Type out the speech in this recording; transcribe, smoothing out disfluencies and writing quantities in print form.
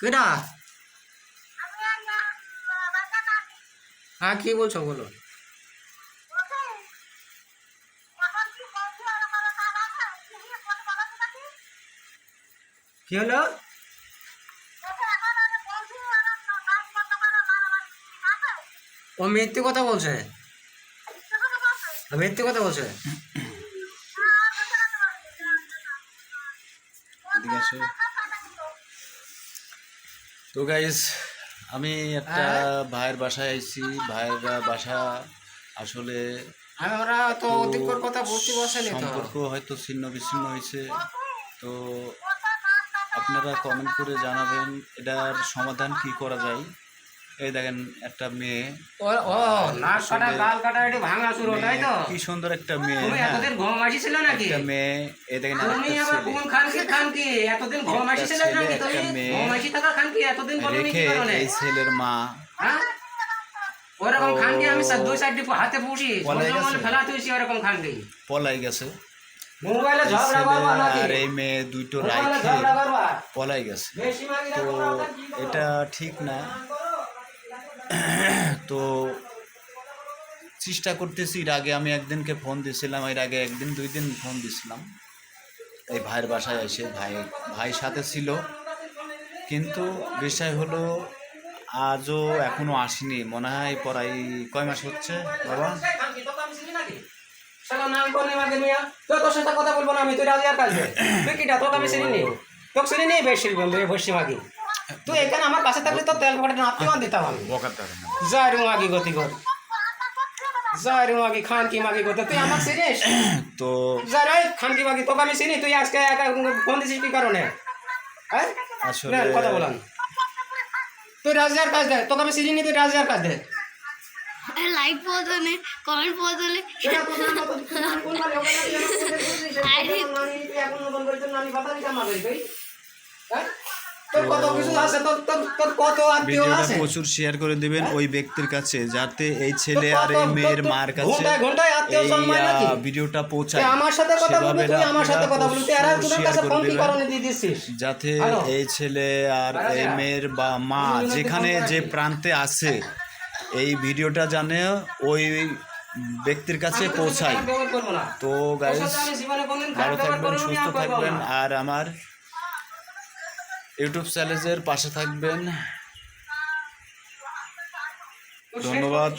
কেডা? হ্যাঁ, কি বলছো বলো। কি হলো? ও মিথ্যে কথা বলছে, মিথ্যে কথা বলছে। ঠিক আছে। তো গাইস, আমি একটা ভাইয়ের বাসায় আইছি। ভাইয়ের বাসা আসলে ওরা তো একটু অধিকর কথা বুঝতে বসেনি তো। সম্পর্ক হয়তো ছিন্ন বিচ্ছিন্ন হয়েছে। তো আপনারা কমেন্ট করে জানাবেন এটার সমাধান কি করা যায়। এই দেখেন একটা মেয়ে, ও নাক কাটা গাল কাটা এটি ভাঙা শুরু, তাই তো? কি সুন্দর একটা মেয়ে। তুমি হ্যাঁ, এতদিন ঘুম আসিছিল নাকি? একটা মেয়ে। এই দেখেন তুমি আরেকটা আবার ছেলে, কোন খানকি এতদিন ঘুম একটা আসিছিল ছেলে নাকি? তুমি একটা মেয়ে ঘুম আসি থাকা খানকি এতদিন বলনি কি রেখে কারণে? এই ছেলের মা হ্যাঁ, ওরকম তো খানকি আমি দুই সাইড হাতে পুষি পলাই মনে গেছে, ফেলা তুইছি ওরকম খানকি। পলাই গেছে। মোবাইলে এই ঝগড়া ছেলে করবা নাকি? আর এই মেয়ে দুটো মোবাইলে রাইখে ঝগড়া করবা? পলাই গেছে। বেশি মাগি তো রাখো না, ওটা কি করো? এটা ঠিক না। তো চেষ্টা করতেছি। এর আগে আমি একদিনকে ফোন দিয়েছিলাম, এর আগে একদিন দুই দিন ফোন দিয়েছিলাম এই ভাইয়ের বাসায় এসে। ভাই সাথে ছিল, কিন্তু বিষয় হলো আজও এখনো আসেনি। মনে হয় পড়াই কয় মাস হচ্ছে বাবা? শালা নাম করনি মাগে মিয়া, তুই তোর সাথে কথা বলবো না আমি, তুই রাজি আর কাজে তুই কিটা তোকে আমি চিনি নি, তোকে চিনি নি বেশি বসি মাগি। তুই এখানে আমার কাছে থাকলে তো তেল ফোটে নাপতে মান দিতাম আমি। যাই রু মাগি গতি কর, যাই রু মাগি খান কি মাগি গতি, তুই আমার চিনিস? তো যাই রে খান কি মাগি, তোকে আমি চিনি, তুই আজকে একা ফোন দিছিস কি কারণে? হ্যাঁ আসলে কথা বলান, তুই রাজিয়ার কাজ দে, তোকে আমি চিনি নি, তুই রাজিয়ার কাজ দে। লাইক বদলে কমেন্ট বদলে ভিডিওটা প্রচুর শেয়ার করে দিবেন ওই ব্যক্তির কাছে, যাতে এই ছেলে আর এই মেয়ের মার কাছে এই ভিডিওটা পৌঁছায়। সেভাবে শেয়ার করে দিবেন, যাতে এই ছেলে আর এই মেয়ের বা মা যেখানে যে প্রান্তে আছে এই ভিডিওটা জানে ওই ব্যক্তির কাছে পৌঁছায়। তো গাইস, ভালো থাকবেন, সুস্থ থাকবেন, আর আমার ইউটিউব চ্যানেলের পাশে থাকবেন। ধন্যবাদ।